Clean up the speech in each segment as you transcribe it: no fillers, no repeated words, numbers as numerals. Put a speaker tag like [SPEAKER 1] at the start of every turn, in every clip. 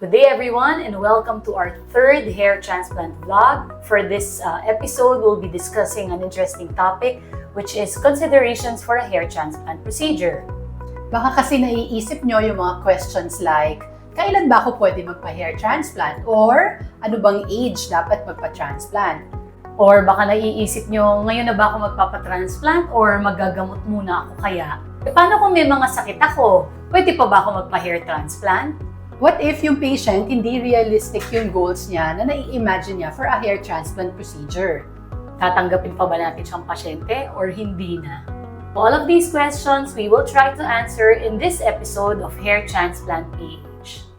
[SPEAKER 1] Good day everyone and welcome to our third hair transplant vlog. For this episode, we'll be discussing an interesting topic which is considerations for a hair transplant procedure.
[SPEAKER 2] Baka kasi naiisip nyo yung mga questions like, kailan ba ako pwede magpa-hair transplant? Or ano bang age dapat magpa-transplant?
[SPEAKER 1] Or baka naiisip nyo, ngayon na ba ako magpapa-transplant or magagamot muna ako kaya? Paano kung may mga sakit ako? Pwede pa ba ako magpa-hair transplant?
[SPEAKER 2] What if yung patient, hindi realistic yung goals niya na nai-imagine niya for a hair transplant procedure?
[SPEAKER 1] Tatanggapin pa ba natin siyang pasyente or hindi na? All of these questions we will try to answer in this episode of Hair Transplant PH.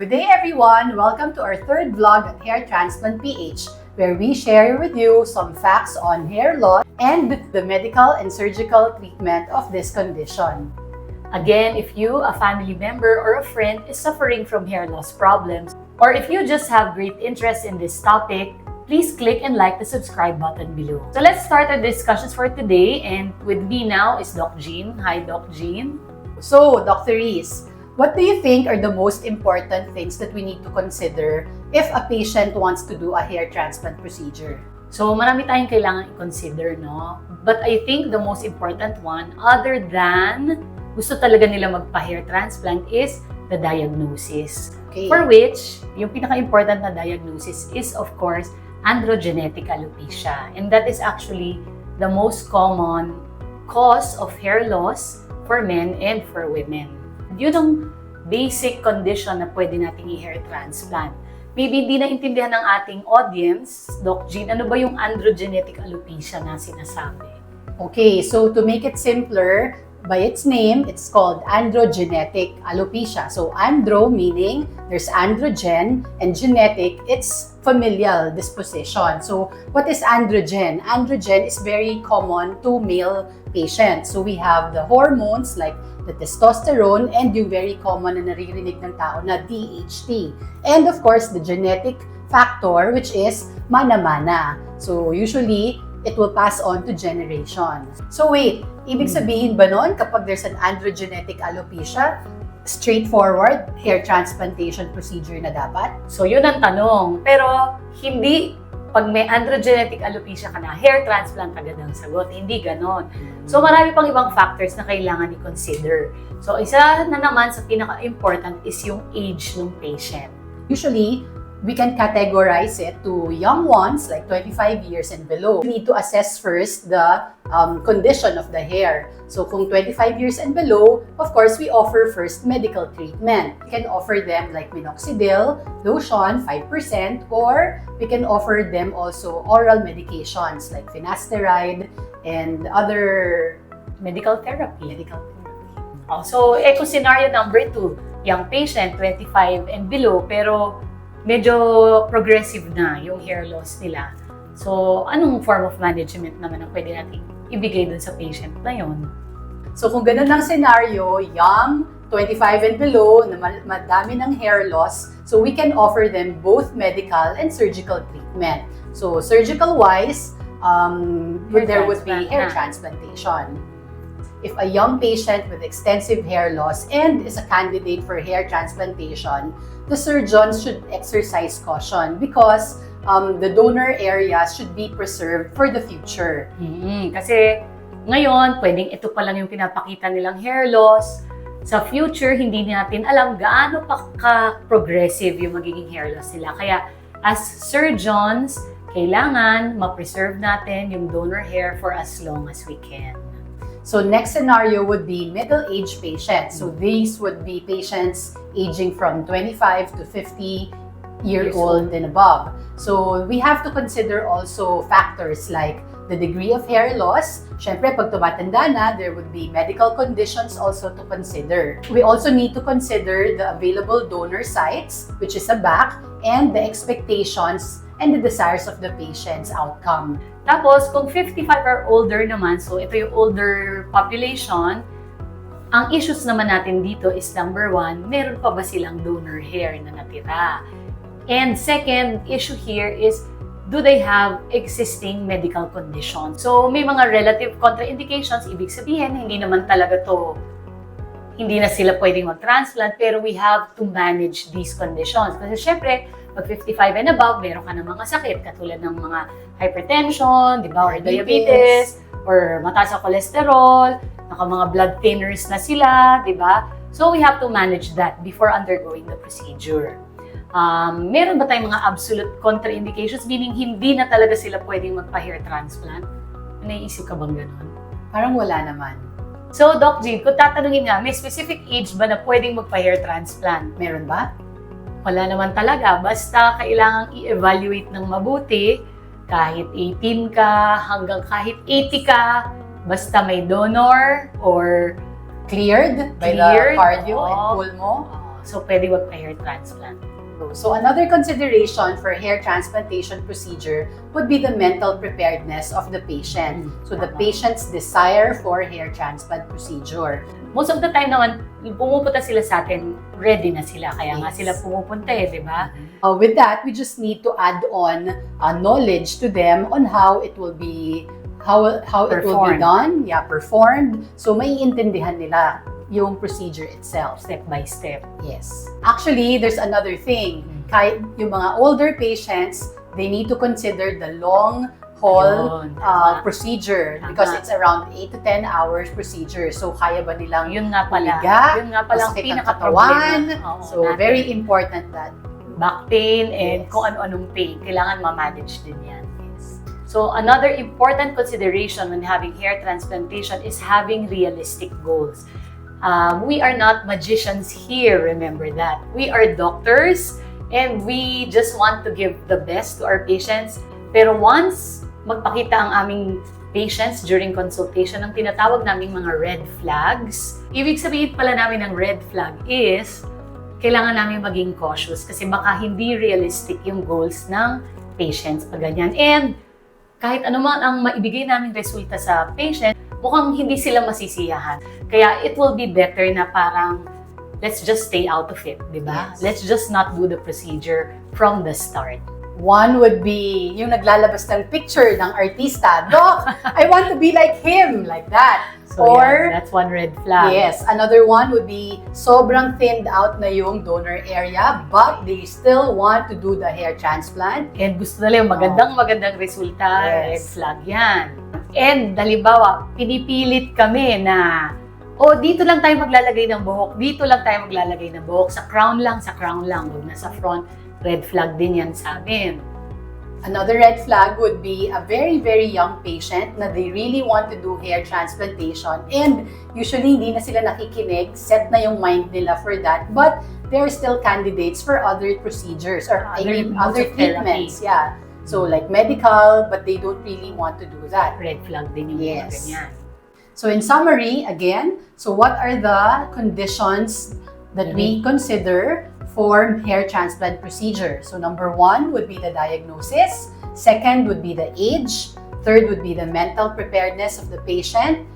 [SPEAKER 2] Good day everyone! Welcome to our third vlog at Hair Transplant PH, where we share with you some facts on hair loss and the medical and surgical treatment of this condition.
[SPEAKER 1] Again, if you, a family member or a friend, is suffering from hair loss problems, or if you just have great interest in this topic, please click and like the subscribe button below. So let's start our discussions for today, and with me now is Doc Jean. Hi, Doc Jean.
[SPEAKER 2] So, Dr. Reese, what do you think are the most important things that we need to consider if a patient wants to do a hair transplant procedure?
[SPEAKER 1] So, marami tayong kailangan i-consider, no? But I think the most important one, other than gusto talaga nila magpa-hair transplant, is the diagnosis.
[SPEAKER 2] Okay.
[SPEAKER 1] For which, yung pinaka-important na diagnosis is, of course, androgenetic alopecia. And that is actually the most common cause of hair loss for men and for women. Yun ang basic condition na pwede nating i-hair transplant. Maybe hindi naintindihan ng ating audience, Doc Jean, ano ba yung androgenetic alopecia na sinasabi?
[SPEAKER 2] Okay, so to make it simpler, by its name, it's called androgenetic alopecia. So andro meaning there's androgen, and genetic, it's familial disposition. So what is androgen? Androgen is very common to male patients. So we have the hormones like the testosterone and yung very common na naririnig ng tao na DHT. And of course, the genetic factor which is mana-mana. So usually, it will pass on to generations. So wait, ibig sabihin ba nun kapag there's an androgenetic alopecia, straightforward hair transplantation procedure na dapat?
[SPEAKER 1] So yun ang tanong. Pero hindi pag may androgenetic alopecia ka na, hair transplant agad ang sagot. Hindi ganon. So marami pang ibang factors na kailangan i-consider. So isa na naman sa pinaka-important is yung age ng patient.
[SPEAKER 2] Usually, we can categorize it to young ones like 25 years and below. We need to assess first the condition of the hair. So kung 25 years and below, of course, we offer first medical treatment. We can offer them like minoxidil, lotion, 5%, or we can offer them also oral medications like finasteride and other
[SPEAKER 1] Medical therapy. So, eco scenario number 2, young patient, 25 and below, pero medyo progressive na yung hair loss nila. So, anong form of management naman ang pwede natin ibigay dun sa patient na yun?
[SPEAKER 2] So, kung ganun ang scenario, young, 25 and below, na madami ng hair loss, so we can offer them both medical and surgical treatment. So, surgical-wise, there would be hair transplantation. If a young patient with extensive hair loss and is a candidate for hair transplantation, the surgeons should exercise caution because the donor areas should be preserved for the future.
[SPEAKER 1] Kasi ngayon, pwedeng ito pa lang yung pinapakita nilang hair loss. Sa future, hindi natin alam gaano pa ka-progressive yung magiging hair loss nila. Kaya as surgeons, kailangan ma-preserve natin yung donor hair for as long as we can.
[SPEAKER 2] So next scenario would be middle-aged patients. So these would be patients aging from 25 to 50 years old and above. So we have to consider also factors like the degree of hair loss. Syempre, pag tumatanda na, there would be medical conditions also to consider. We also need to consider the available donor sites, which is a back, and the expectations and the desires of the patient's outcome.
[SPEAKER 1] Tapos, kung 55 or older naman, so ito yung older population, ang issues naman natin dito is number 1, meron pa ba silang donor hair na natira? And second issue here is, do they have existing medical conditions? So, may mga relative contraindications, ibig sabihin, hindi naman talaga to, hindi na sila pwedeng mag-transplant, pero we have to manage these conditions. Kasi syempre, pag 55 and above, meron ka ng mga sakit, katulad ng mga hypertension, di ba, or diabetes, or mataas ang cholesterol, mga blood thinners na sila, di ba? So, we have to manage that before undergoing the procedure. Meron ba tayong mga absolute contraindications, meaning hindi na talaga sila pwedeng magpa-hair transplant? Naiisip ka bang ganun?
[SPEAKER 2] Parang wala naman.
[SPEAKER 1] So, Doc Jean, kung tatanungin nga, may specific age ba na pwedeng magpa-hair transplant?
[SPEAKER 2] Meron ba?
[SPEAKER 1] Wala naman talaga. Basta kailangang i-evaluate ng mabuti, kahit 18 ka, hanggang kahit 80 ka, basta may donor or
[SPEAKER 2] Cleared by the cardio and pulmo.
[SPEAKER 1] So, pwede magpa-hair transplant.
[SPEAKER 2] So another consideration for hair transplantation procedure would be the mental preparedness of the patient. So the patient's desire for hair transplant procedure.
[SPEAKER 1] Most of the time naman, pumupunta sila sa atin, ready na sila. Kaya nga sila pumupunta di ba?
[SPEAKER 2] With that, we just need to add on knowledge to them on how it will be, how it will be done, performed. So maiintindihan nila yung procedure itself.
[SPEAKER 1] Step by step.
[SPEAKER 2] Yes. Actually, there's another thing. Kahit yung mga older patients, they need to consider the long haul procedure because it's around 8 to 10 hours procedure. So, kaya ba nilang
[SPEAKER 1] yun nga pala ang pinaka-problema.
[SPEAKER 2] So, very important that.
[SPEAKER 1] Back pain and kung ano-anong pain, kailangan ma-manage din yan. So, another important consideration when having hair transplantation is having realistic goals. We are not magicians here, remember that. We are doctors and we just want to give the best to our patients. Pero once magpakita ang aming patients during consultation ng tinatawag naming mga red flags, ibig sabihin pala namin ng red flag is kailangan namin maging cautious kasi baka hindi realistic yung goals ng patients pag ganyan. And kahit ano man ang maibigay naming resulta sa patient, mukhang hindi sila masisiyahan. Kaya it will be better na parang, let's just stay out of it, di ba?
[SPEAKER 2] Yes.
[SPEAKER 1] Let's just not do the procedure from the start.
[SPEAKER 2] One would be yung naglalabas ng picture ng artista. Doc, I want to be like him, like that.
[SPEAKER 1] So that's one red flag.
[SPEAKER 2] Yes, another one would be sobrang thinned out na yung donor area but they still want to do the hair transplant.
[SPEAKER 1] And gusto nila yung magandang resulta, red flag yan. And halimbawa, pinipilit kami na dito lang tayo maglalagay ng buhok, sa crown lang, huwag na sa front. Red flag din yan sa amin.
[SPEAKER 2] Another red flag would be a very, very young patient na they really want to do hair transplantation and usually hindi na sila nakikinig, set na yung mind nila for that, but they're still candidates for other procedures or other treatments. Yeah. So like medical, but they don't really want to do that.
[SPEAKER 1] Red flag din yung mga ganyan.
[SPEAKER 2] So in summary, again, so what are the conditions that we consider for hair transplant procedure? So number 1 would be the diagnosis, second would be the age, third would be the mental preparedness of the patient,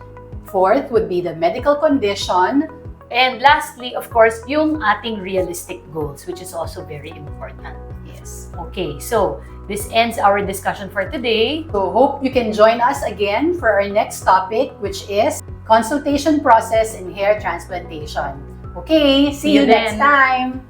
[SPEAKER 2] fourth would be the medical condition,
[SPEAKER 1] and lastly, of course, yung ating realistic goals, which is also very important.
[SPEAKER 2] Yes.
[SPEAKER 1] Okay, so this ends our discussion for today.
[SPEAKER 2] So hope you can join us again for our next topic, which is consultation process in hair transplantation. Okay, see you next time.